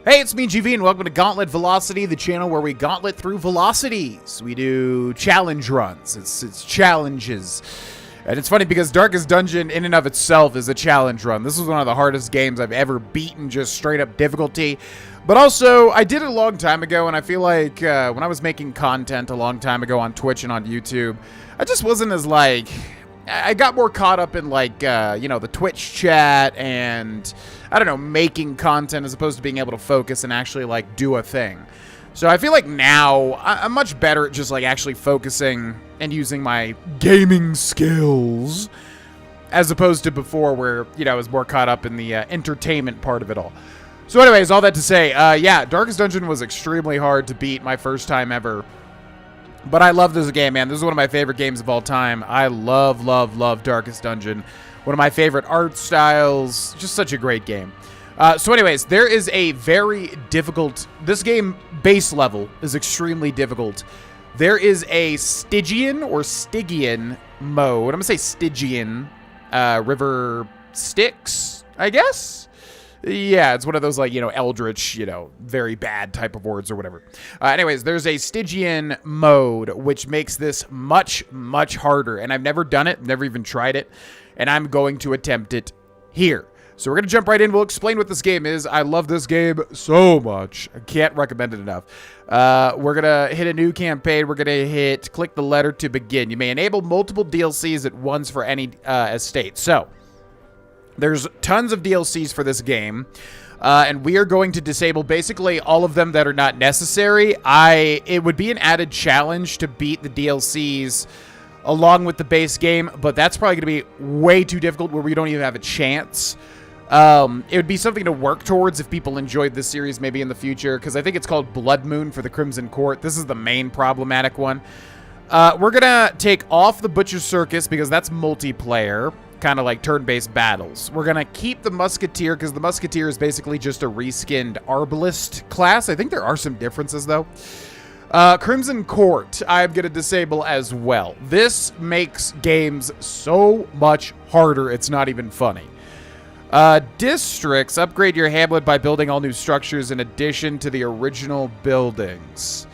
Hey, it's me, GV, and welcome to Gauntlet Velocity, the channel where we gauntlet through velocities. We do challenge runs. It's challenges. And it's funny because Darkest Dungeon in and of itself is a challenge run. This is one of the hardest games I've ever beaten, just straight up difficulty. But also, I did it a long time ago, and I feel like when I was making content a long time ago on Twitch and on YouTube, I just wasn't as I got more caught up in the Twitch chat and, I don't know, making content as opposed to being able to focus and actually do a thing. So I feel like now I'm much better at just actually focusing and using my gaming skills as opposed to before where, I was more caught up in the entertainment part of it all. So anyways, all that to say, yeah, Darkest Dungeon was extremely hard to beat my first time ever. But I love this game, man. This is one of my favorite games of all time. I love Darkest Dungeon. One of my favorite art styles. Just such a great game. So anyways, there is a very difficult... This game, base level, is extremely difficult. There is a Stygian mode. I'm going to say Stygian. River Styx, I guess? Yeah, it's one of those, eldritch, very bad type of words or whatever. Anyways, there's a Stygian mode, which makes this much harder. And I've never done it, never even tried it. And I'm going to attempt it here. So we're going to jump right in. We'll explain what this game is. I love this game so much. I can't recommend it enough. We're going to hit a new campaign. We're going to click the letter to begin. You may enable multiple DLCs at once for any estate. So... there's tons of DLCs for this game, and we are going to disable basically all of them that are not necessary. It would be an added challenge to beat the DLCs along with the base game, but that's probably going to be way too difficult where we don't even have a chance. It would be something to work towards if people enjoyed this series maybe in the future, because I think it's called Blood Moon for the Crimson Court. This is the main problematic one. We're going to take off the Butcher's Circus because that's multiplayer. Kind of like turn-based battles. We're going to keep the Musketeer because the Musketeer is basically just a reskinned Arbalist class. I think there are some differences, though. Crimson Court, I'm going to disable as well. This makes games so much harder, it's not even funny. Districts, upgrade your hamlet by building all new structures in addition to the original buildings.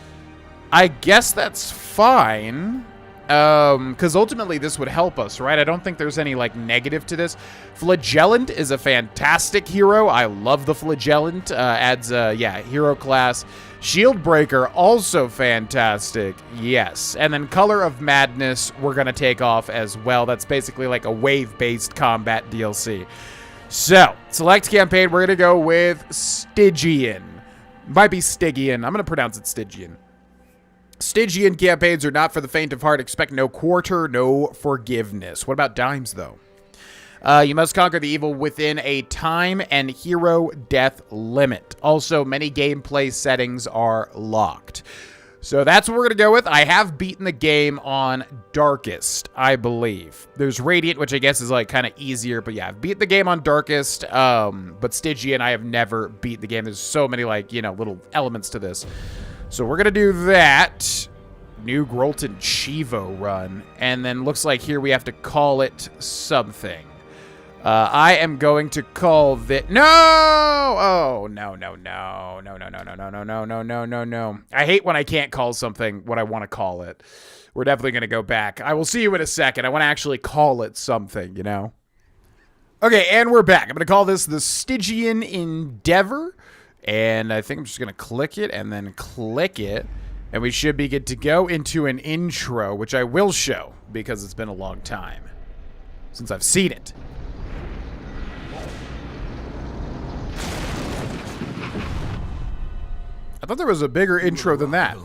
I guess that's fine. Because ultimately this would help us, right? I don't think there's any, negative to this. Flagellant is a fantastic hero. I love the Flagellant. Adds, hero class. Shieldbreaker, also fantastic. Yes. And then Color of Madness, we're going to take off as well. That's basically like a wave-based combat DLC. So, select campaign. We're going to go with Stygian. Might be Stygian. I'm going to pronounce it Stygian. Stygian campaigns are not for the faint of heart. Expect no quarter, no forgiveness. What about dimes, though? You must conquer the evil within a time and hero death limit. Also, many gameplay settings are locked. So that's what we're going to go with. I have beaten the game on Darkest, I believe. There's Radiant, which I guess is kind of easier. But yeah, I've beat the game on Darkest. But Stygian, I have never beat the game. There's so many little elements to this. So we're going to do that. New Grolton Chivo run. And then looks like here we have to call it something. I am going to call this... No! Oh, no. I hate when I can't call something what I want to call it. We're definitely going to go back. I will see you in a second. I want to actually call it something, Okay, and we're back. I'm going to call this the Stygian Endeavor. And I think I'm just going to click it and then click it. And we should be good to go into an intro, which I will show because it's been a long time since I've seen it. I thought there was a bigger intro than that.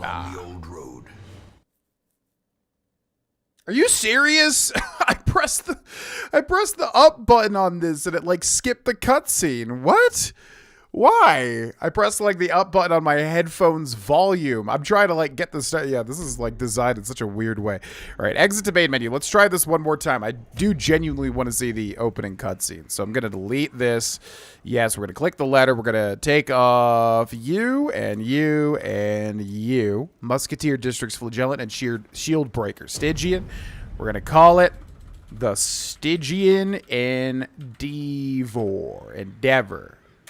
Are you serious? I pressed the up button on this and it skipped the cutscene. What? Why? I pressed the up button on my headphones volume. I'm trying to get this. Yeah, this is designed in such a weird way. All right, exit to main menu. Let's try this one more time. I do genuinely want to see the opening cutscene. So I'm going to delete this. Yes, we're going to click the letter. We're going to take off you and you and you. Musketeer Districts, Flagellant, and Shieldbreaker. Stygian. We're going to call it the Stygian Endeavor.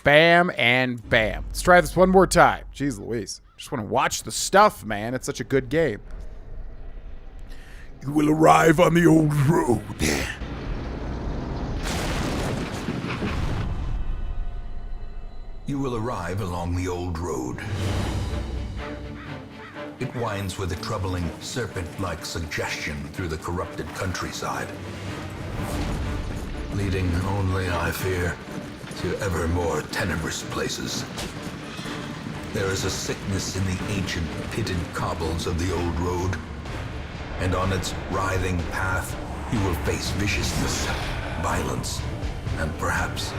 Bam and bam. Let's try this one more time. Jeez Louise. Just want to watch the stuff, man. It's such a good game. You will arrive on the old road. You will arrive along the old road. It winds with a troubling serpent-like suggestion through the corrupted countryside, leading only, I fear, to ever more tenebrous places. There is a sickness in the ancient pitted cobbles of the old road, and on its writhing path you will face viciousness, violence, and perhaps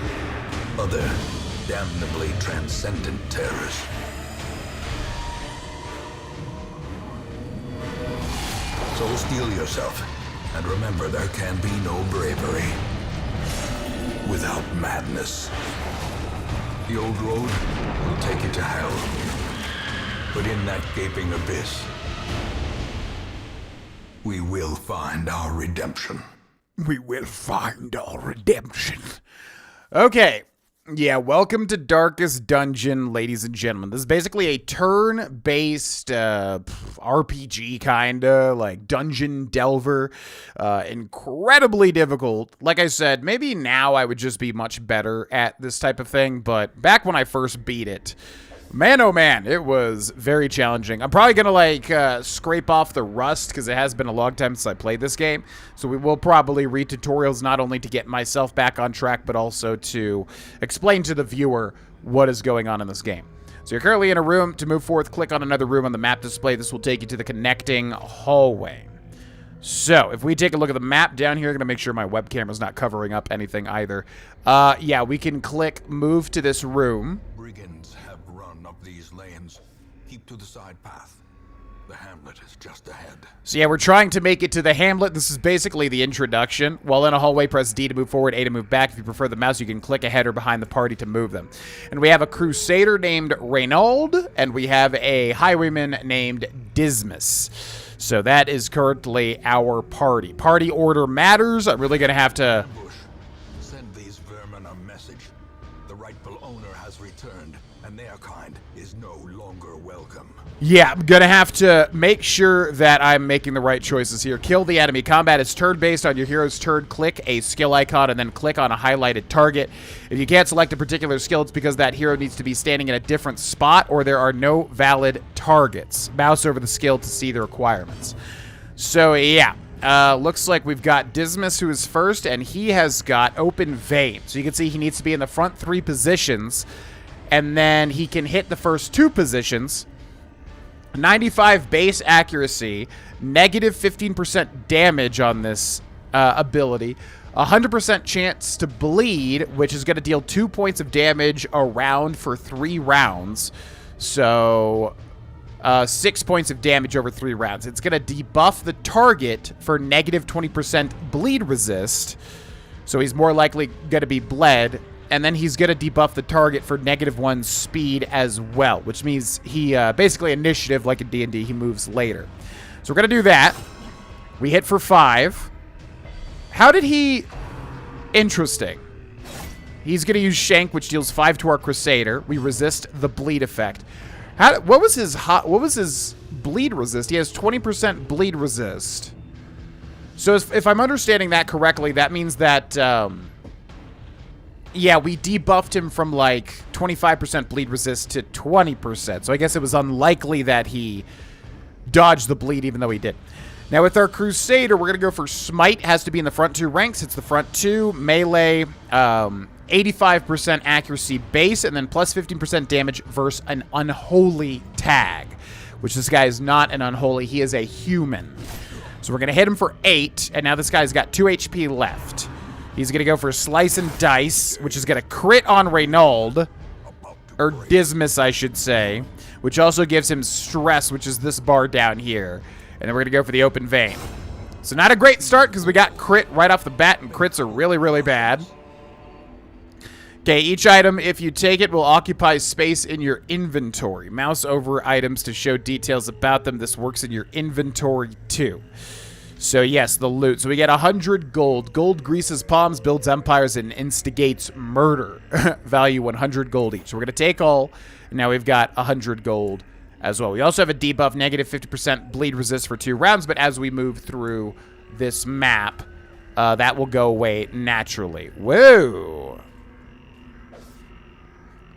other damnably transcendent terrors. So steel yourself, and remember there can be no bravery without madness. The old road will take you to hell, but in that gaping abyss, we will find our redemption. We will find our redemption. Okay. Yeah, welcome to Darkest Dungeon, ladies and gentlemen. This is basically a turn-based RPG kinda, like dungeon delver. Incredibly difficult. Like I said, maybe now I would just be much better at this type of thing, but back when I first beat it, man, oh man, it was very challenging. I'm probably going to, scrape off the rust, because it has been a long time since I played this game. So we will probably read tutorials, not only to get myself back on track, but also to explain to the viewer what is going on in this game. So you're currently in a room. To move forth, click on another room on the map display. This will take you to the connecting hallway. So, if we take a look at the map down here, I'm going to make sure my web camera's not covering up anything either. Yeah, we can click move to this room. Brigands have run up these lanes. Keep to the side path. The hamlet is just ahead. So yeah, we're trying to make it to the hamlet. This is basically the introduction. While in a hallway, press D to move forward, A to move back. If you prefer the mouse, you can click ahead or behind the party to move them. And we have a crusader named Reynold, and we have a highwayman named Dismas. So that is currently our party. Party order matters. I'm really going to have to... Send these vermin a message. The rightful owner has returned, and their kind is no longer welcome. Yeah, I'm going to have to make sure that I'm making the right choices here. Kill the enemy. Combat is turn-based. On your hero's turn, click a skill icon and then click on a highlighted target. If you can't select a particular skill, it's because that hero needs to be standing in a different spot or there are no valid targets. Mouse over the skill to see the requirements. So, yeah. Looks like we've got Dismas, who is first, and he has got open vein. So you can see he needs to be in the front 3 positions, and then he can hit the first 2 positions. 95 base accuracy, negative 15% damage on this ability, 100% chance to bleed, which is going to deal 2 points of damage around for 3 rounds. So 6 points of damage over 3 rounds. It's going to debuff the target for negative 20% bleed resist. So he's more likely going to be bled. And then he's going to debuff the target for -1 speed as well, which means he, basically initiative, like in D&D, he moves later. So we're going to do that. We hit for 5. How did he... Interesting. He's going to use Shank, which deals 5 to our Crusader. We resist the bleed effect. What was his bleed resist? He has 20% bleed resist. So if I'm understanding that correctly, that means that... yeah, we debuffed him from like 25% bleed resist to 20%. So I guess it was unlikely that he dodged the bleed even though he did. Now with our Crusader, we're going to go for Smite. Has to be in the front 2 ranks. It's the front 2. Melee, 85% accuracy base, and then plus 15% damage versus an Unholy tag. Which this guy is not an Unholy. He is a human. So we're going to hit him for 8, and now this guy's got 2 HP left. He's going to go for Slice and Dice, which is going to crit on Reynold, or Dismas, I should say, which also gives him Stress, which is this bar down here. And then we're going to go for the Open Vein. So not a great start because we got crit right off the bat, and crits are really, really bad. Okay, each item, if you take it, will occupy space in your inventory. Mouse over items to show details about them. This works in your inventory too. So yes, the loot. So we get 100 gold. Gold greases palms, builds empires, and instigates murder. Value 100 gold each. So we're going to take all, and now we've got 100 gold as well. We also have a debuff, negative 50% bleed resist for 2 rounds, but as we move through this map, that will go away naturally. Whoa!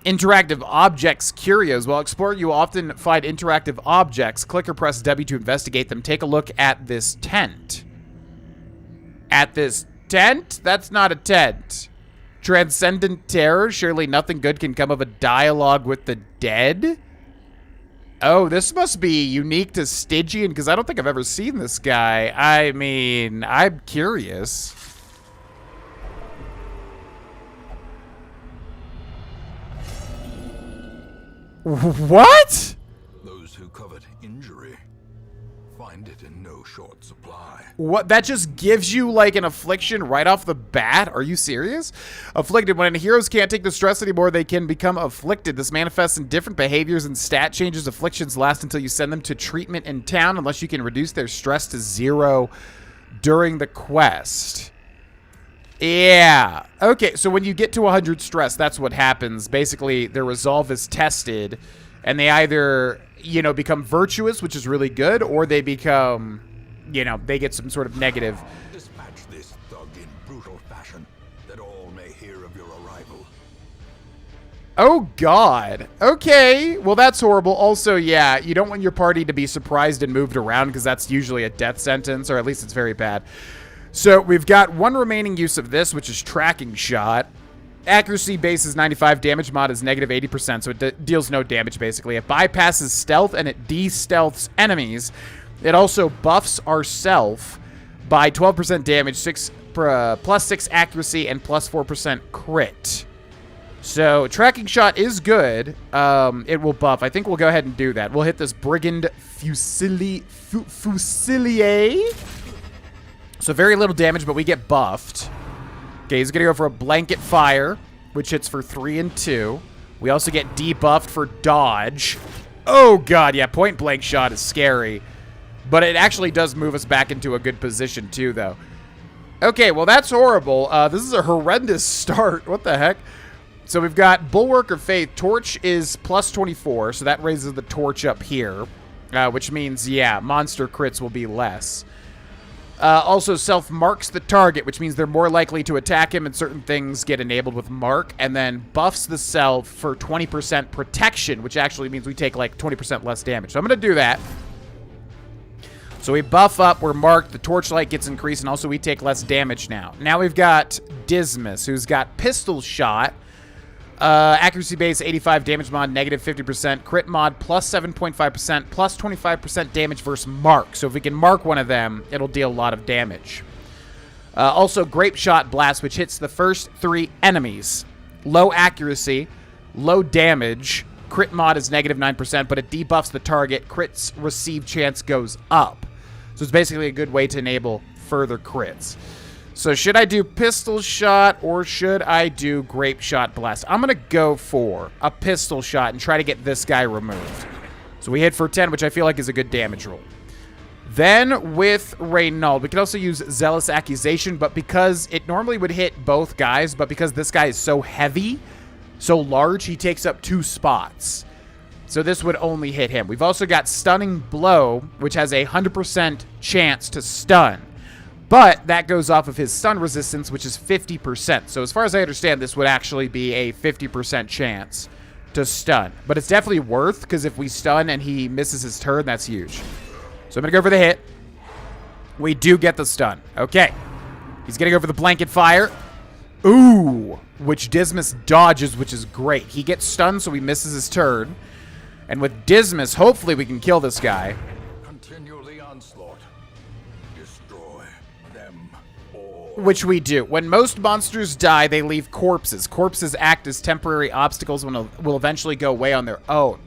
Interactive objects curios. While exploring, you will often find interactive objects. Click or press W to investigate them. Take a look at this tent. At this tent? That's not a tent. Transcendent terror. Surely nothing good can come of a dialogue with the dead. Oh, this must be unique to Stygian, because I don't think I've ever seen this guy. I mean, I'm curious. What? Those who covet injury find it in no short supply. What? That just gives you like an affliction right off the bat? Are you serious? Afflicted. When heroes can't take the stress anymore, they can become afflicted. This manifests in different behaviors and stat changes. Afflictions last until you send them to treatment in town, unless you can reduce their stress to 0 during the quest. Yeah. Okay, so when you get to 100 stress, that's what happens. Basically, their resolve is tested, and they either, you know, become virtuous, which is really good, or they become, you know, they get some sort of negative. Dispatch this thug in brutal fashion, that all may hear of your arrival. Oh, God. Okay, well, that's horrible. Also, yeah, you don't want your party to be surprised and moved around, because that's usually a death sentence, or at least it's very bad. So we've got one remaining use of this, which is Tracking Shot. Accuracy base is 95, damage mod is negative 80%, so it deals no damage, basically. It bypasses stealth, and it de-stealths enemies. It also buffs ourself by 12% damage, plus 6 accuracy, and plus 4% crit. So Tracking Shot is good. It will buff. I think we'll go ahead and do that. We'll hit this Brigand Fusilier. So very little damage, but we get buffed. Okay, he's going to go for a Blanket Fire, which hits for 3 and 2. We also get debuffed for dodge. Oh, God, yeah, point blank shot is scary. But it actually does move us back into a good position, too, though. Okay, well, that's horrible. This is a horrendous start. What the heck? So we've got Bulwark of Faith. Torch is plus 24, so that raises the torch up here. Which means, yeah, monster crits will be less. Also, self-marks the target, which means they're more likely to attack him, and certain things get enabled with mark, and then buffs the self for 20% protection, which actually means we take like 20% less damage. So I'm going to do that. So we buff up, we're marked, the torchlight gets increased, and also we take less damage now. Now we've got Dismas, who's got Pistol Shot. Accuracy base 85, damage mod negative 50%, crit mod plus 7.5%, plus 25% damage versus mark. So if we can mark one of them, it'll deal a lot of damage. Also, Grape Shot Blast, which hits the first 3 enemies. Low accuracy, low damage, crit mod is negative 9%, but it debuffs the target. Crits receive chance goes up. So it's basically a good way to enable further crits. So should I do Pistol Shot or should I do Grape Shot Blast? I'm going to go for a Pistol Shot and try to get this guy removed. So we hit for 10, which I feel like is a good damage roll. Then with Reynald, we can also use Zealous Accusation, but because it normally would hit both guys, but because this guy is so heavy, so large, he takes up 2 spots. So this would only hit him. We've also got Stunning Blow, which has a 100% chance to stun. But that goes off of his stun resistance, which is 50%. So as far as I understand, this would actually be a 50% chance to stun. But it's definitely worth, because if we stun and he misses his turn, that's huge. So I'm going to go for the hit. We do get the stun. Okay. He's going to go for the Blanket Fire. Ooh. Which Dismas dodges, which is great. He gets stunned, so he misses his turn. And with Dismas, hopefully we can kill this guy. Continue the onslaught. Destroy them all. Which we do. When most monsters die, they leave corpses. Corpses act as temporary obstacles and will eventually go away on their own.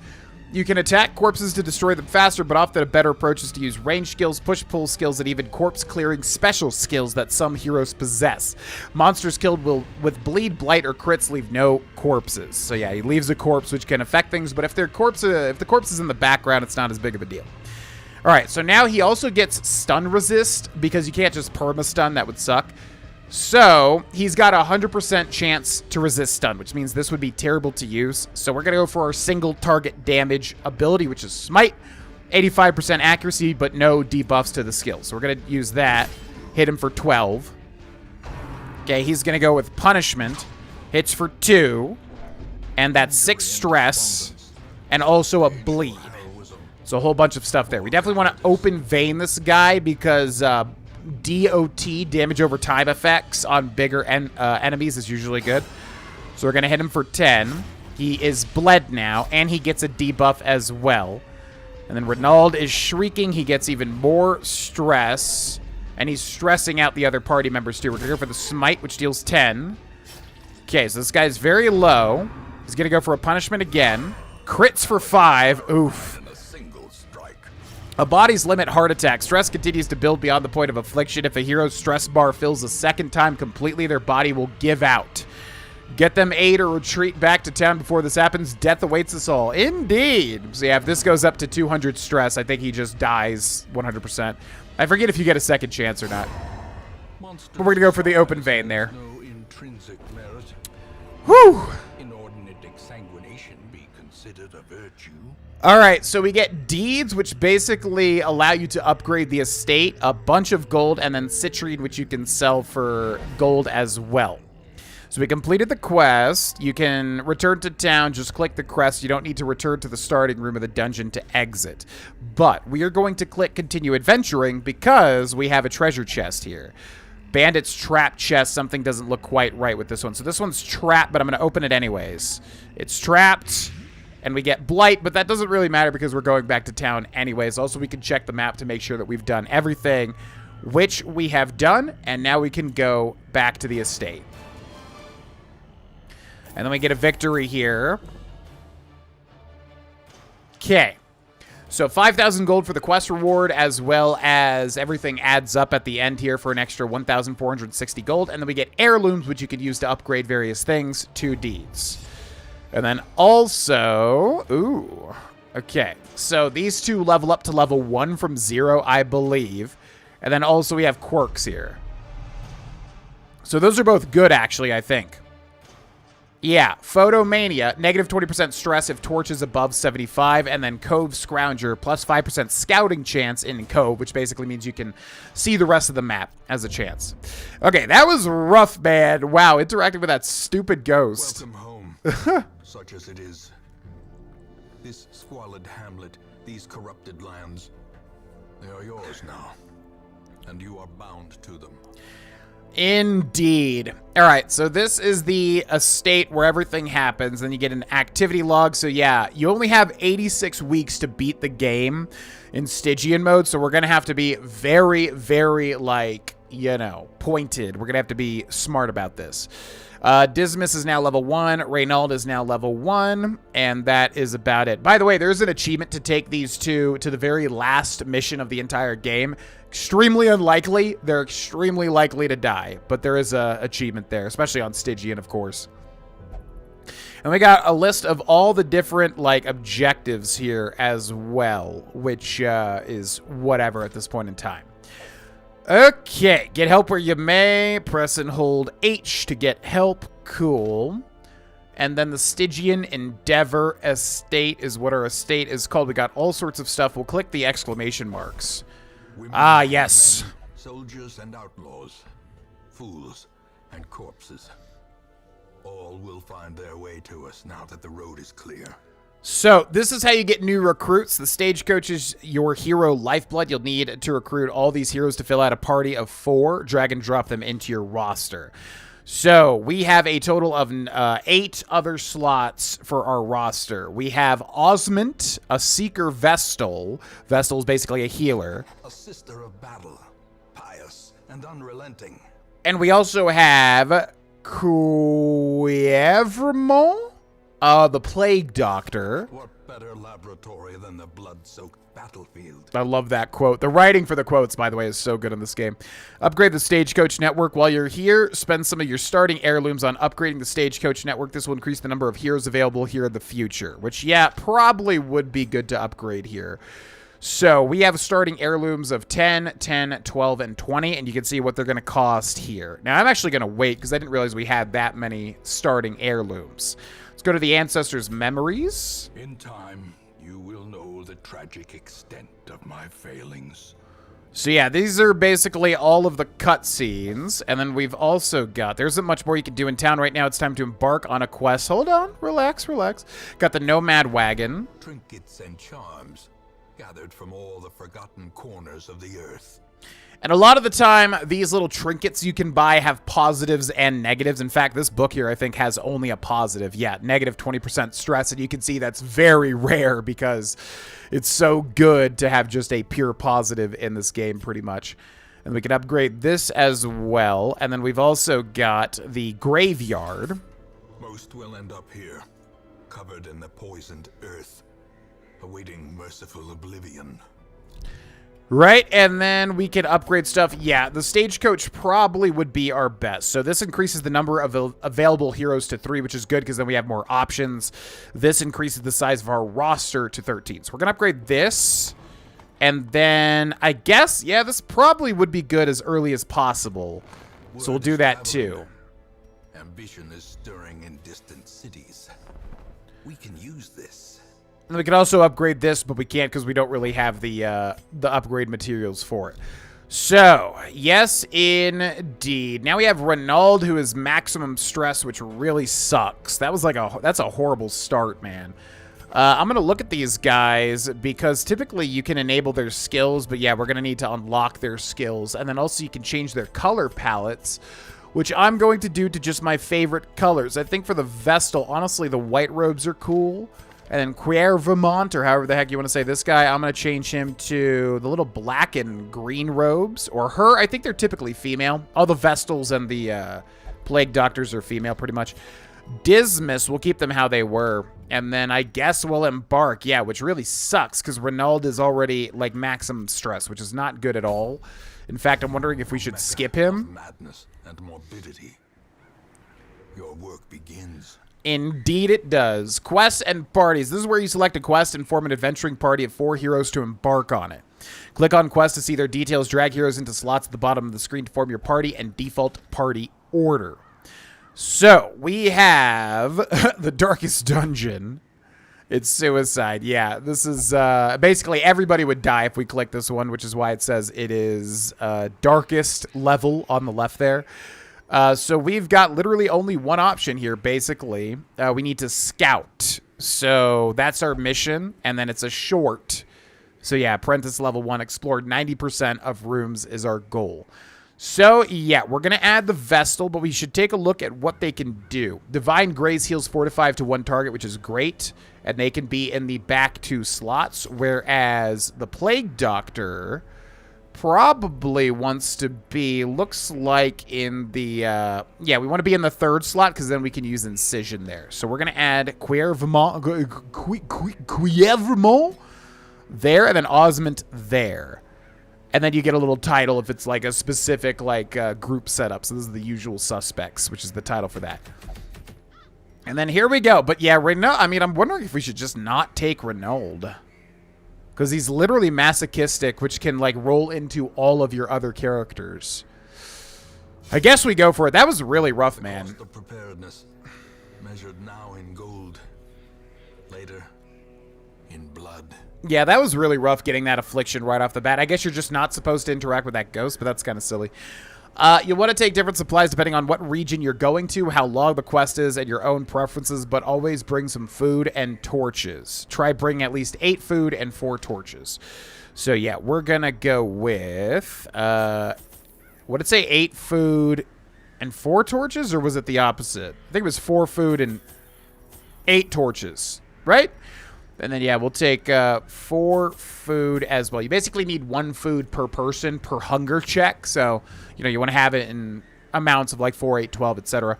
You can attack corpses to destroy them faster, but often a better approach is to use range skills, push-pull skills, and even corpse-clearing special skills that some heroes possess. Monsters killed with bleed, blight, or crits leave no corpses. So yeah, he leaves a corpse, which can affect things, but if the corpse is in the background, it's not as big of a deal. All right, so now he also gets stun resist because you can't just perma-stun. That would suck. So he's got a 100% chance to resist stun, which means this would be terrible to use. So we're going to go for our single target damage ability, which is Smite. 85% accuracy, but no debuffs to the skill. So we're going to use that. Hit him for 12. Okay, he's going to go with Punishment. Hits for 2. And that's 6 stress. And also a bleed. So a whole bunch of stuff there. We definitely want to open vein this guy because DOT, damage over time effects, on bigger enemies is usually good. So we're going to hit him for 10. He is bled now, and he gets a debuff as well. And then Renauld is shrieking. He gets even more stress. And he's stressing out the other party members too. We're going to go for the Smite, which deals 10. Okay, so this guy's very low. He's going to go for a punishment again. Crits for 5. Oof. A body's limit heart attack. Stress continues to build beyond the point of affliction. If a hero's stress bar fills a second time completely, their body will give out. Get them aid or retreat back to town before this happens. Death awaits us all. Indeed. So yeah, if this goes up to 200 stress, I think he just dies 100%. I forget if you get a second chance or not. But we're going to go for the open vein there. No intrinsic merit. Whew. Inordinate exsanguination be considered a virtue. All right, so we get deeds, which basically allow you to upgrade the estate, a bunch of gold, and then citrine, which you can sell for gold as well. So we completed the quest. You can return to town. Just click the crest. You don't need to return to the starting room of the dungeon to exit. But we are going to click continue adventuring because we have a treasure chest here. Bandit's trap chest. Something doesn't look quite right with this one. So this one's trapped, but I'm going to open it anyways. It's trapped. And we get Blight, but that doesn't really matter because we're going back to town anyways. Also, we can check the map to make sure that we've done everything, which we have done, and now we can go back to the estate. And then we get a victory here. Okay. So 5,000 gold for the quest reward, as well as everything adds up at the end here for an extra 1,460 gold. And then we get heirlooms, which you can use to upgrade various things, 2 deeds. And then also, ooh, okay. So these two level up to level 1 from 0, I believe. And then also we have quirks here. So those are both good, actually, I think. Yeah, Photomania, negative 20% stress if torch is above 75. And then Cove Scrounger, plus 5% scouting chance in Cove, which basically means you can see the rest of the map as a chance. Okay, that was rough, man. Wow, interacting with that stupid ghost. Welcome home. Such as it is. This squalid hamlet, these corrupted lands, they are yours now, and you are bound to them. Indeed. All right, so this is the estate where everything happens. Then you get an activity log. So yeah, you only have 86 weeks to beat the game in Stygian mode. So we're going to have to be very, very, like, you know, pointed. We're going to have to be smart about this. Dismas is now level 1. Renauld is now level 1. And that is about it. By the way, there's an achievement to take these two to the very last mission of the entire game. Extremely unlikely. They're extremely likely to die. But there is a achievement there, especially on Stygian, of course. And we got a list of all the different, like, objectives here as well, which is whatever at this point in time. Okay, get help where you may. Press and hold H to get help. Cool. And then the Stygian Endeavor Estate is what our estate is called. We got all sorts of stuff. We'll click the exclamation marks. Ah, yes. Soldiers and outlaws, fools and corpses. All will find their way to us now that the road is clear. So, this is how you get new recruits. The stagecoach is your hero lifeblood. You'll need to recruit all these heroes to fill out a party of 4. Drag and drop them into your roster. So, we have a total of 8 other slots for our roster. We have Osmond, a Seeker Vestal. Vestal is basically a healer. A sister of battle, pious and unrelenting. And we also have Cuevremont. The Plague Doctor. What better laboratory than the blood-soaked battlefield? I love that quote. The writing for the quotes, by the way, is so good in this game. Upgrade the Stagecoach Network. While you're here, spend some of your starting heirlooms on upgrading the Stagecoach Network. This will increase the number of heroes available here in the future. Which, yeah, probably would be good to upgrade here. So we have starting heirlooms of 10, 10, 12, and 20, and you can see what they're going to cost here. Now, I'm actually going to wait because I didn't realize we had that many starting heirlooms. Let's go to the Ancestors' Memories. In time, you will know the tragic extent of my failings. So yeah, these are basically all of the cutscenes, and then we've also got, there isn't much more you can do in town right now. It's time to embark on a quest. Hold on, relax, relax. Got the Nomad Wagon. Trinkets and charms gathered from all the forgotten corners of the earth. And a lot of the time, these little trinkets you can buy have positives and negatives. In fact, this book here, I think, has only a positive. Yeah, negative 20% stress, and you can see that's very rare because it's so good to have just a pure positive in this game, pretty much. And we can upgrade this as well. And then we've also got the Graveyard. Most will end up here, covered in the poisoned earth, awaiting merciful oblivion. Right, and then we can upgrade stuff. Yeah, the Stagecoach probably would be our best. So this increases the number of available heroes to 3, which is good because then we have more options. This increases the size of our roster to 13. So we're going to upgrade this. And then I guess, yeah, this probably would be good as early as possible. So we'll do that too. Ambition is stirring in distant cities. We can use this. And we can also upgrade this, but we can't because we don't really have the upgrade materials for it. So, yes, indeed. Now we have Renauld, who is maximum stress, which really sucks. That was like that's a horrible start, man. I'm going to look at these guys because typically you can enable their skills, but yeah, we're going to need to unlock their skills. And then also you can change their color palettes, which I'm going to do to just my favorite colors. I think for the Vestal, honestly, the white robes are cool. And then Grohlvana, or however the heck you want to say this guy, I'm going to change him to the little black and green robes. Or her, I think they're typically female. All the Vestals and the Plague Doctors are female, pretty much. Dismas, we'll keep them how they were. And then I guess we'll embark. Yeah, which really sucks, because Renauld is already, like, maximum stress, which is not good at all. In fact, I'm wondering if we should skip him. Madness and morbidity. Your work begins. Indeed it does. Quests and parties. This is where you select a quest and form an adventuring party of 4 heroes to embark on it. Click on quest to see their details, drag heroes into slots at the bottom of the screen to form your party, and default party order. So, we have the Darkest Dungeon. It's suicide. Yeah, this is basically everybody would die if we click this one, which is why it says it is darkest level on the left there. So we've got literally only one option here, basically. We need to scout. So that's our mission, and then it's a short. So yeah, Apprentice level 1, explored 90% of rooms is our goal. So yeah, we're going to add the Vestal, but we should take a look at what they can do. Divine Grace heals 4 to 5 to 1 target, which is great. And they can be in the back 2 slots, whereas the Plague Doctor probably wants to be, looks like in the, yeah, we want to be in the 3rd slot because then we can use Incision there. So we're going to add Grohlvana there and then Osmond there. And then you get a little title if it's like a specific like group setup. So this is the Usual Suspects, which is the title for that. And then here we go. But yeah, Renauld, I mean, I'm wondering if we should just not take Renauld. Because he's literally masochistic, which can, like, roll into all of your other characters. I guess we go for it. That was really rough, man. Cost of preparedness, measured now in gold, later in blood. Yeah, that was really rough getting that affliction right off the bat. I guess you're just not supposed to interact with that ghost, but that's kind of silly. You want to take different supplies depending on what region you're going to, how long the quest is, and your own preferences, but always bring some food and torches. Try bringing at least 8 food and 4 torches. So yeah, we're going to go with, what did it say, 8 food and 4 torches, or was it the opposite? I think it was 4 food and 8 torches, right? And then, yeah, we'll take 4 food as well. You basically need 1 food per person per hunger check. So, you know, you want to have it in amounts of like 4, 8, 12, etc.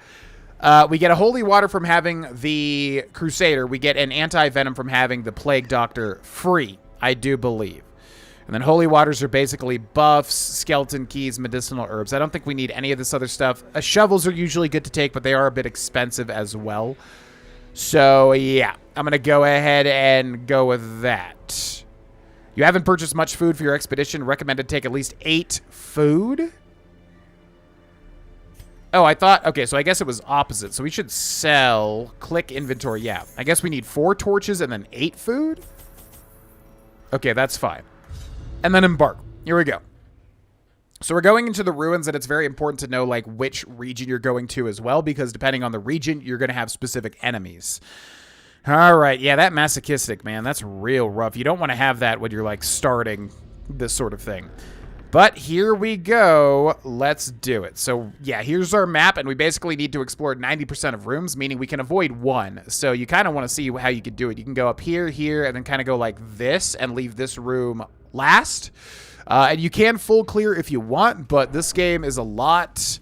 We get a holy water from having the Crusader. We get an anti-venom from having the Plague Doctor free, I do believe. And then holy waters are basically buffs, skeleton keys, medicinal herbs. I don't think we need any of this other stuff. Shovels are usually good to take, but they are a bit expensive as well. So, yeah, I'm going to go ahead and go with that. You haven't purchased much food for your expedition. Recommended take at least 8 food. Oh, I thought... Okay, so I guess it was opposite. So we should sell... Click inventory. Yeah. I guess we need 4 torches and then 8 food? Okay, that's fine. And then embark. Here we go. So we're going into the ruins, and it's very important to know, like, which region you're going to as well, because depending on the region, you're going to have specific enemies. All right. Yeah, that masochistic, man. That's real rough. You don't want to have that when you're, like, starting this sort of thing. But here we go. Let's do it. So, yeah, here's our map, and we basically need to explore 90% of rooms, meaning we can avoid 1. So you kind of want to see how you could do it. You can go up here, here, and then kind of go like this and leave this room last. And you can full clear if you want, but this game is a lot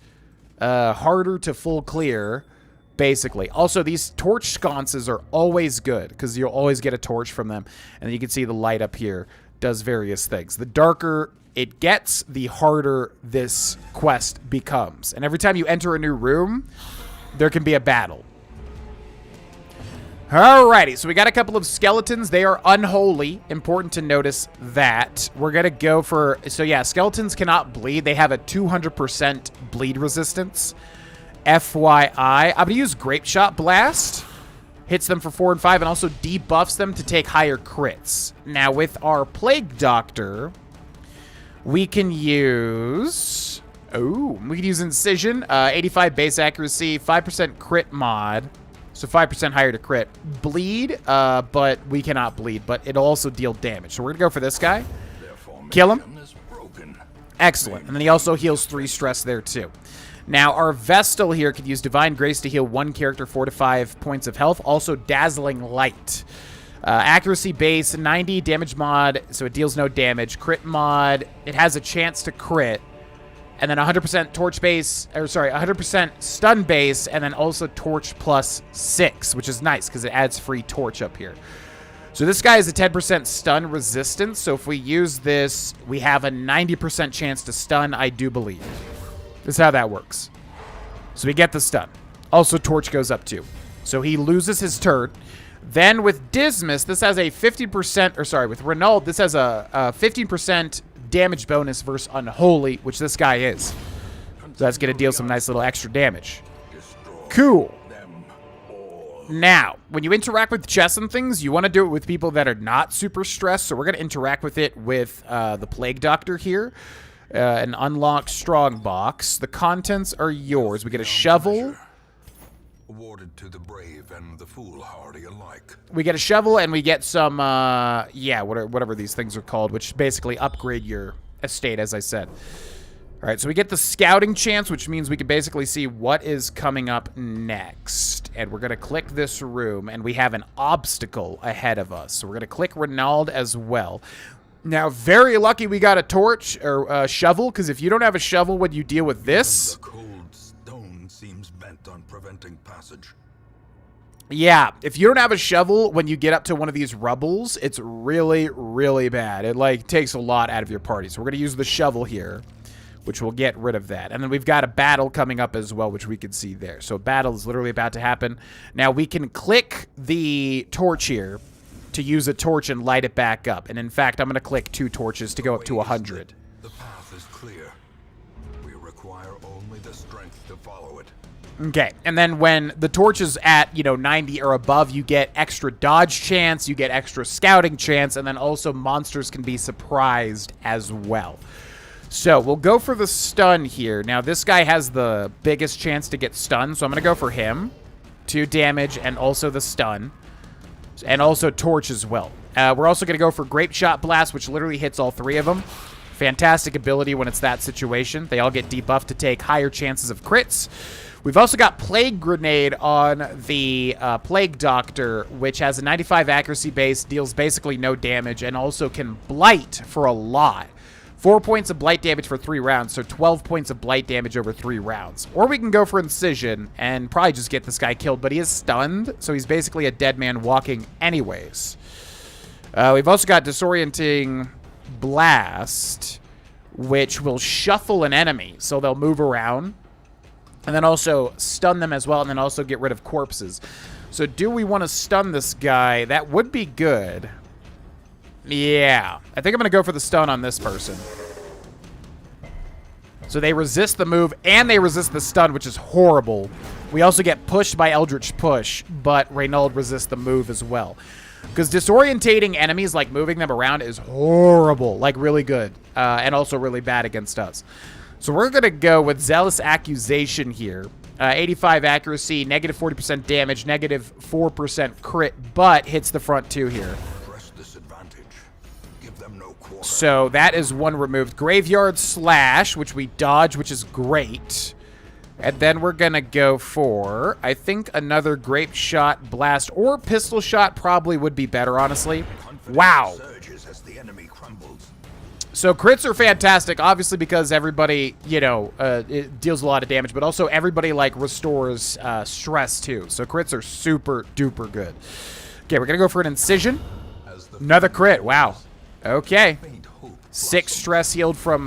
harder to full clear, basically. Also, these torch sconces are always good because you'll always get a torch from them. And then you can see the light up here does various things. The darker it gets, the harder this quest becomes. And every time you enter a new room, there can be a battle. Alrighty, so we got a couple of skeletons. They are unholy. Important to notice that. We're going to go for... So yeah, skeletons cannot bleed. They have a 200% bleed resistance. FYI. I'm going to use Grape Shot Blast. Hits them for 4 and 5 and also debuffs them to take higher crits. Now with our Plague Doctor, we can use... Oh, we can use Incision. 85 base accuracy, 5% crit mod. So 5% higher to crit. Bleed, but we cannot bleed, but it'll also deal damage. So we're going to go for this guy. Kill him. Excellent. And then he also heals 3 stress there too. Now, our Vestal here could use Divine Grace to heal 1 character 4 to 5 points of health. Also, Dazzling Light. Accuracy base, 90 damage mod, so it deals no damage. Crit mod, it has a chance to crit. And then 100% torch base, or sorry, 100% stun base, and then also torch plus 6, which is nice because it adds free torch up here. So this guy is a 10% stun resistance. So if we use this, we have a 90% chance to stun, I do believe. This is how that works. So we get the stun. Also, torch goes up too. So he loses his turn. Then with Dismas, this has a 50%, or sorry, with Renault, this has a 15% damage bonus versus Unholy, which this guy is. So that's going to deal some nice little extra damage. Cool. Now, when you interact with chests and things, you want to do it with people that are not super stressed. So we're going to interact with it with the Plague Doctor here. An unlocked strong box. The contents are yours. We get a shovel. Awarded to the brave and the foolhardy alike. We get a shovel and we get some, yeah, whatever these things are called, which basically upgrade your estate, as I said. All right, so we get the scouting chance, which means we can basically see what is coming up next. And we're going to click this room, and we have an obstacle ahead of us. So we're going to click Renaud as well. Now, very lucky we got a torch or a shovel, because if you don't have a shovel when you deal with this... seems bent on preventing passage. Yeah, if you don't have a shovel when you get up to one of these rubbles, it's really, really bad. It, like, takes a lot out of your party. So we're going to use the shovel here, which will get rid of that. And then we've got a battle coming up as well, which we can see there. So battle is literally about to happen. Now, we can click the torch here to use a torch and light it back up. And in fact, I'm going to click 2 torches to go up to 100. The path is clear. We require only the strength to follow it. Okay, and then when the torch is at, 90 or above, you get extra dodge chance, you get extra scouting chance, and then also monsters can be surprised as well. So we'll go for the stun here. Now, this guy has the biggest chance to get stunned, so I'm going to go for him. 2 damage and also the stun. And also torch as well. We're also going to go for Grape Shot Blast, which literally hits all 3 of them. Fantastic ability when it's that situation. They all get debuffed to take higher chances of crits. We've also got Plague Grenade on the Plague Doctor, which has a 95 accuracy base, deals basically no damage, and also can blight for a lot. 4 points of blight damage for 3 rounds, so 12 points of blight damage over 3 rounds. Or we can go for Incision and probably just get this guy killed, but he is stunned, so he's basically a dead man walking anyways. We've also got Disorienting Blast, which will shuffle an enemy, so they'll move around. And then also stun them as well, and then also get rid of corpses. So do we want to stun this guy? That would be good. Yeah. I think I'm going to go for the stun on this person. So they resist the move, and they resist the stun, which is horrible. We also get pushed by Eldritch Push, but Reynald resists the move as well. Because disorientating enemies, like moving them around, is horrible. Like, really good. And also really bad against us. So we're going to go with Zealous Accusation here. 85 accuracy, negative 40% damage, negative 4% crit, but hits the front two here. So that is one removed. Graveyard Slash, which we dodge, which is great. And then we're going to go for, I think, another Grape Shot, Blast, or Pistol Shot probably would be better, honestly. Wow. So crits are fantastic, obviously, because everybody, you know, it deals a lot of damage, but also everybody, like, restores stress, too. So crits are super duper good. Okay, we're going to go for an Incision. Another crit. Wow. Okay. 6 stress healed from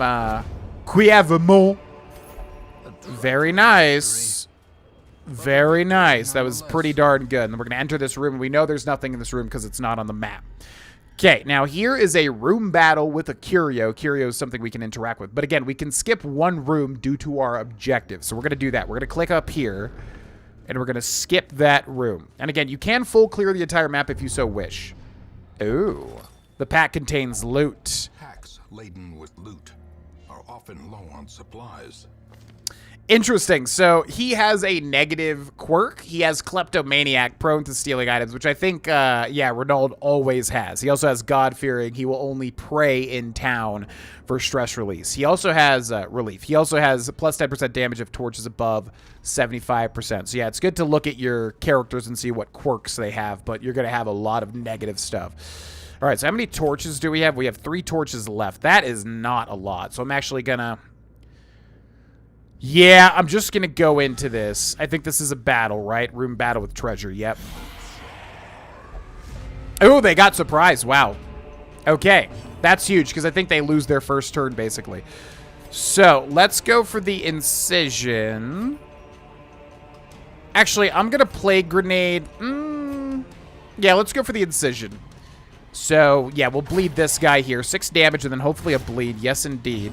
Grohlvana. Very nice. Very nice. That was pretty darn good. And then we're going to enter this room. We know there's nothing in this room because it's not on the map. Okay, now here is a room battle with a Curio. Curio is something we can interact with. But again, we can skip one room due to our objective. So we're going to do that. We're going to click up here, and we're going to skip that room. And again, you can full clear the entire map if you so wish. Ooh. The pack contains loot. Packs laden with loot are often low on supplies. Interesting. So he has a negative quirk. He has Kleptomaniac, prone to stealing items, which I think, yeah, Reynald always has. He also has God-fearing. He will only pray in town for stress release. He also has relief. He also has plus 10% damage if torches above 75%. So yeah, it's good to look at your characters and see what quirks they have, but you're going to have a lot of negative stuff. All right, so how many torches do we have? We have 3 torches left. That is not a lot. So I'm actually going to... Yeah, I'm just going to go into this. I think this is a battle, right? Room battle with treasure. Yep. Oh, they got surprised. Wow. Okay. That's huge because I think they lose their first turn, basically. So, let's go for the Incision. Actually, I'm going to Plague Grenade. Yeah, let's go for the Incision. So, yeah, we'll bleed this guy here. 6 damage and then hopefully a bleed. Yes, indeed.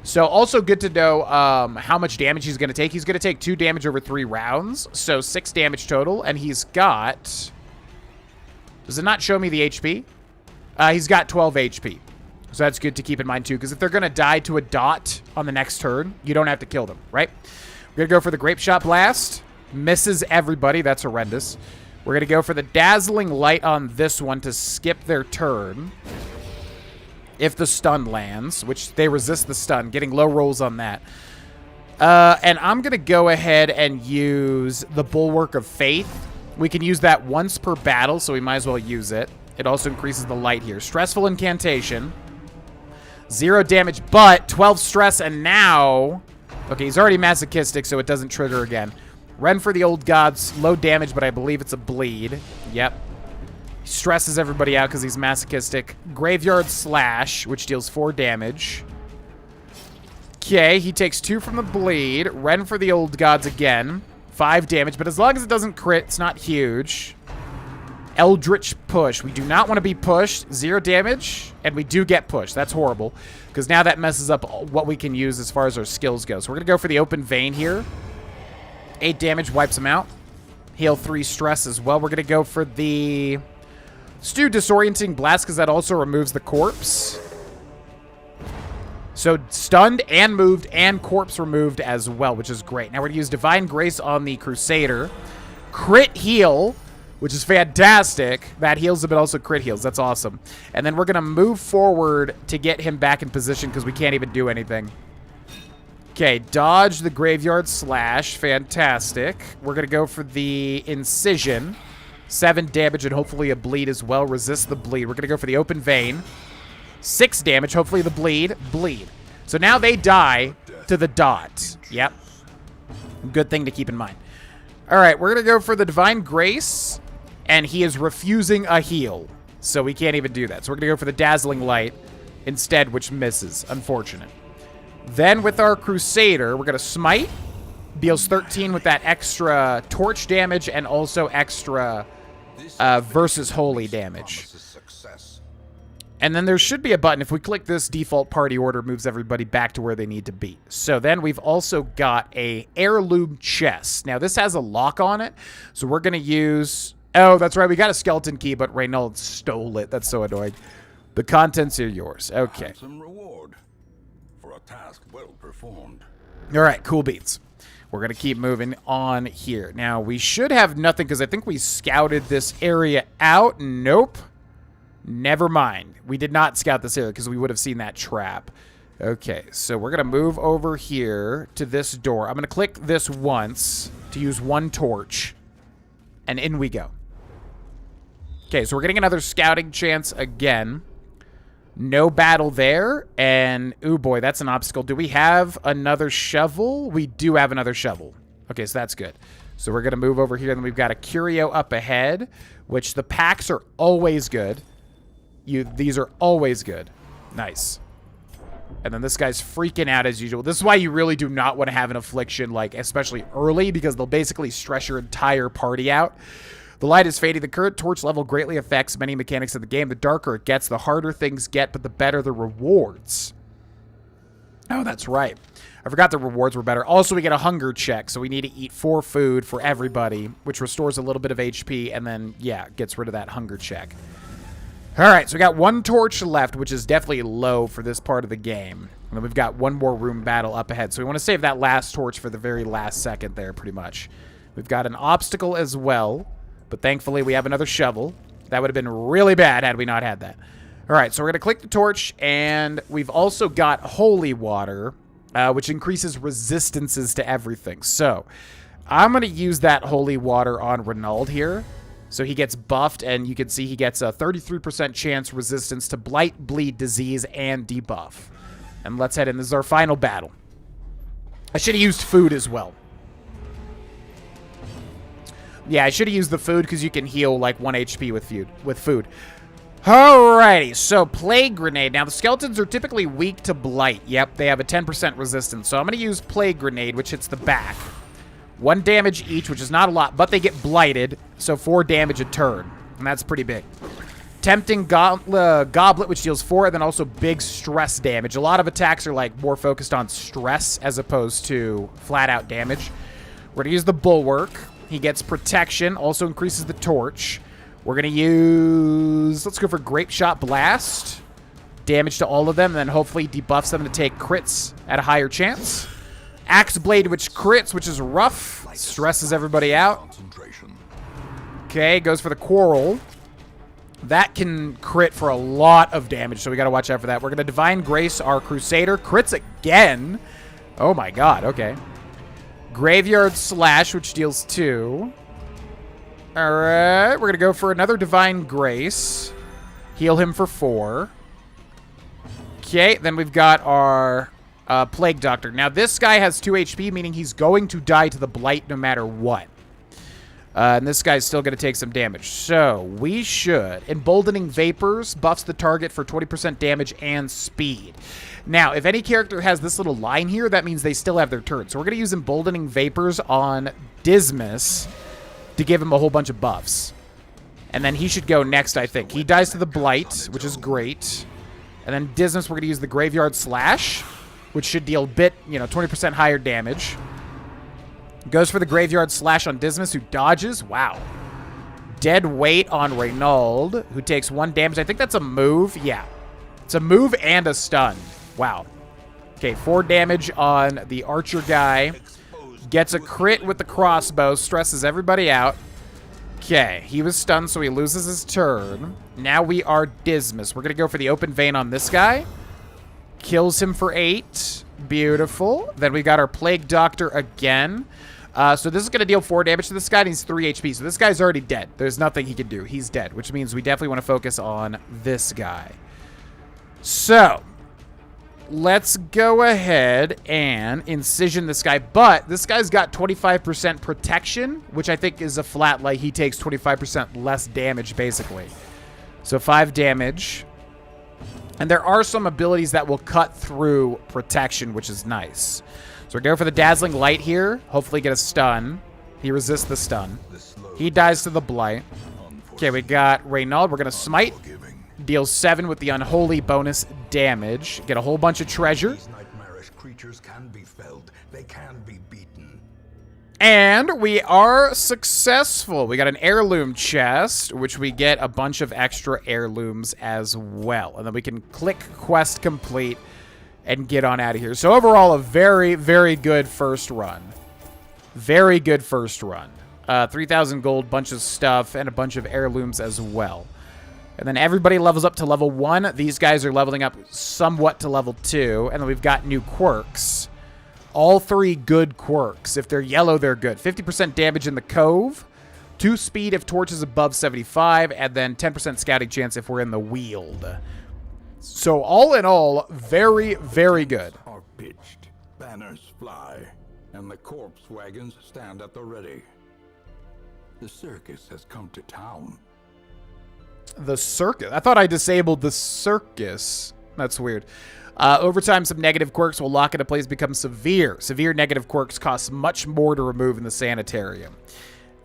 So, also good to know how much damage he's going to take. He's going to take 2 damage over 3 rounds. So, 6 damage total. And he's got... Does it not show me the HP? He's got 12 HP. So, that's good to keep in mind, too. Because if they're going to die to a dot on the next turn, you don't have to kill them, right? We're going to go for the Grape Shot Blast. Misses everybody. That's horrendous. We're going to go for the Dazzling Light on this one to skip their turn. If the stun lands, which they resist the stun, getting low rolls on that. And I'm going to go ahead and use the Bulwark of Faith. We can use that once per battle, so we might as well use it. It also increases the light here. Stressful Incantation. 0 damage, but 12 stress, and now... Okay, he's already masochistic, so it doesn't trigger again. Run for the Old Gods. Low damage, but I believe it's a bleed. Yep. Stresses everybody out because he's masochistic. Graveyard Slash, which deals 4 damage. Okay, he takes 2 from the bleed. Ren for the Old Gods again. 5 damage, but as long as it doesn't crit, it's not huge. Eldritch Push. We do not want to be pushed. 0 damage, and we do get pushed. That's horrible, because now that messes up what we can use as far as our skills go. So we're going to go for the Open Vein here. 8 damage, wipes him out. Heal 3 stress as well. We're going to go for the... Let's do Disorienting Blast because that also removes the corpse. So stunned and moved and corpse removed as well, which is great. Now we're going to use Divine Grace on the Crusader. Crit heal, which is fantastic. That heals him, but also crit heals. That's awesome. And then we're going to move forward to get him back in position because we can't even do anything. Okay, dodge the Graveyard Slash. Fantastic. We're going to go for the Incision. 7 damage and hopefully a bleed as well. Resist the bleed. We're going to go for the Open Vein. 6 damage. Hopefully the bleed. Bleed. So now they die to the dot. Yep. Good thing to keep in mind. All right, we're going to go for the Divine Grace. And he is refusing a heal. So we can't even do that. So we're going to go for the Dazzling Light instead, which misses. Unfortunate. Then with our Crusader, we're going to Smite. Deals 13 with that extra torch damage and also extra versus holy damage. And then there should be a button. If we click this, default party order moves everybody back to where they need to be. So then we've also got a heirloom chest. Now, this has a lock on it. So we're going to use... Oh, that's right. We got a skeleton key, but Reynolds stole it. That's so annoying. The contents are yours. Okay. Some reward for a task well performed. All right, cool beats. We're going to keep moving on here. Now, we should have nothing because I think we scouted this area out. Nope. Never mind. We did not scout this area because we would have seen that trap. Okay, so we're going to move over here to this door. I'm going to click this once to use one torch. And in we go. Okay, so we're getting another scouting chance again. No battle there. And, ooh boy, that's an obstacle. Do we have another shovel? We do have another shovel. Okay, so that's good. So we're going to move over here. And then we've got a curio up ahead, which the packs are always good. These are always good. Nice. And then this guy's freaking out as usual. This is why you really do not want to have an affliction, like, especially early, because they'll basically stress your entire party out. The light is fading. The current torch level greatly affects many mechanics of the game. The darker it gets, the harder things get, but the better the rewards. Oh, that's right. I forgot the rewards were better. Also, we get a hunger check, so we need to eat 4 food for everybody, which restores a little bit of HP, and then, yeah, gets rid of that hunger check. All right, so we got 1 torch left, which is definitely low for this part of the game. And then we've got 1 more room battle up ahead. So we want to save that last torch for the very last second there, pretty much. We've got an obstacle as well, but thankfully we have another shovel. That would have been really bad had we not had that. All right, so we're going to click the torch, and we've also got holy water, which increases resistances to everything. So I'm going to use that holy water on Reynald here. So he gets buffed, and you can see he gets a 33% chance resistance to blight, bleed, disease, and debuff. And let's head in. This is our final battle. I should have used food as well. Yeah, I should have used the food because you can heal like 1 HP with food. Alrighty, so Plague Grenade. Now, the skeletons are typically weak to blight. Yep, they have a 10% resistance. So I'm going to use Plague Grenade, which hits the back. 1 damage each, which is not a lot, but they get blighted, so 4 damage a turn, and that's pretty big. Tempting Goblet, which deals 4, and then also big stress damage. A lot of attacks are like more focused on stress as opposed to flat-out damage. We're going to use the Bulwark. He gets protection, also increases the torch. We're going to use, let's go for Grape Shot Blast. Damage to all of them, and then hopefully debuffs them to take crits at a higher chance. Axe Blade, which crits, which is rough. Stresses everybody out. Okay, goes for the Quarrel. That can crit for a lot of damage, so we got to watch out for that. We're going to Divine Grace our Crusader. Crits again. Oh my god, okay. Graveyard Slash, which deals 2. Alright, we're going to go for another Divine Grace. Heal him for 4. Okay, then we've got our... Plague Doctor. Now, this guy has 2 HP, meaning he's going to die to the Blight no matter what. And this guy's still going to take some damage. So, we should. Emboldening Vapors buffs the target for 20% damage and speed. Now, if any character has this little line here, that means they still have their turn. So, we're going to use Emboldening Vapors on Dismas to give him a whole bunch of buffs. And then he should go next, I think. He dies to the Blight, which is great. And then Dismas, we're going to use the Graveyard Slash, which should deal 20% higher damage. Goes for the Graveyard Slash on Dismas, who dodges. Wow. Dead Weight on Reynald, who takes 1 damage. I think that's a move. Yeah. It's a move and a stun. Wow. Okay, 4 damage on the Archer guy. Gets a crit with the crossbow. Stresses everybody out. Okay, he was stunned, so he loses his turn. Now we are Dismas. We're going to go for the Open Vein on this guy. Kills him for 8. Beautiful. Then we got our Plague Doctor again. So this is going to deal 4 damage to this guy, and he's 3 HP. So this guy's already dead. There's nothing he can do. He's dead, which means we definitely want to focus on this guy. So, let's go ahead and incision this guy. But this guy's got 25% protection, which I think is a flat, like he takes 25% less damage, basically. So 5 damage. And there are some abilities that will cut through protection, which is nice. So we're going for the Dazzling Light here. Hopefully get a stun. He resists the stun. He dies to the Blight. Okay, we got Reynald. We're going to smite. Deals 7 with the unholy bonus damage. Get a whole bunch of treasure. These nightmarish creatures can be felled. They can be beaten. And we are successful. We got an heirloom chest, which we get a bunch of extra heirlooms as well. And then we can click quest complete and get on out of here. So overall, a very, very good first run. Very good first run. 3,000 gold, bunch of stuff, and a bunch of heirlooms as well. And then everybody levels up to level 1. These guys are leveling up somewhat to level 2. And then we've got new quirks. All 3 good quirks. If they're yellow, they're good. 50% damage in the cove. 2 speed if torch is above 75. And then 10% scouting chance if we're in the Weald. So all in all, very, very good. Are pitched, banners fly, and the corpse wagons stand at the ready. The circus has come to town. The circus? I thought I disabled the circus. That's weird. Over time, some negative quirks will lock into place, become severe. Severe negative quirks cost much more to remove in the sanitarium.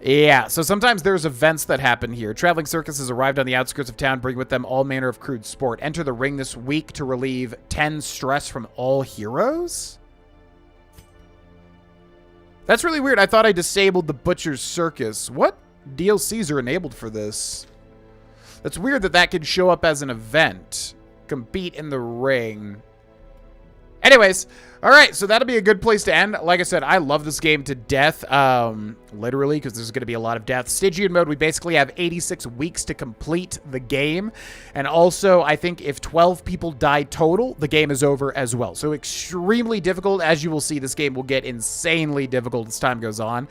Yeah, so sometimes there's events that happen here. Traveling circuses arrived on the outskirts of town, bring with them all manner of crude sport. Enter the ring this week to relieve 10 stress from all heroes? That's really weird. I thought I disabled the Butcher's Circus. What DLCs are enabled for this? That's weird that that could show up as an event. Compete in the ring. Anyways, all right, so that'll be a good place to end. Like I said, I love this game to death, literally, because there's going to be a lot of death. Stygian Mode, we basically have 86 weeks to complete the game. And also, I think if 12 people die total, the game is over as well. So extremely difficult. As you will see, this game will get insanely difficult as time goes on.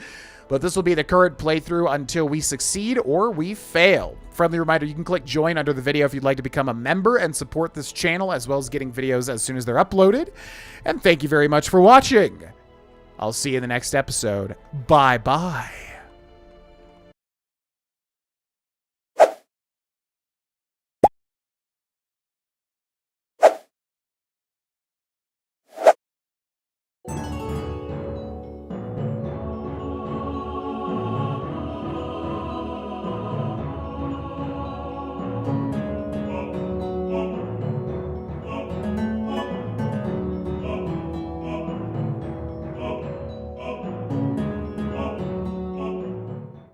But this will be the current playthrough until we succeed or we fail. Friendly reminder, you can click join under the video if you'd like to become a member and support this channel, as well as getting videos as soon as they're uploaded. And thank you very much for watching. I'll see you in the next episode. Bye-bye.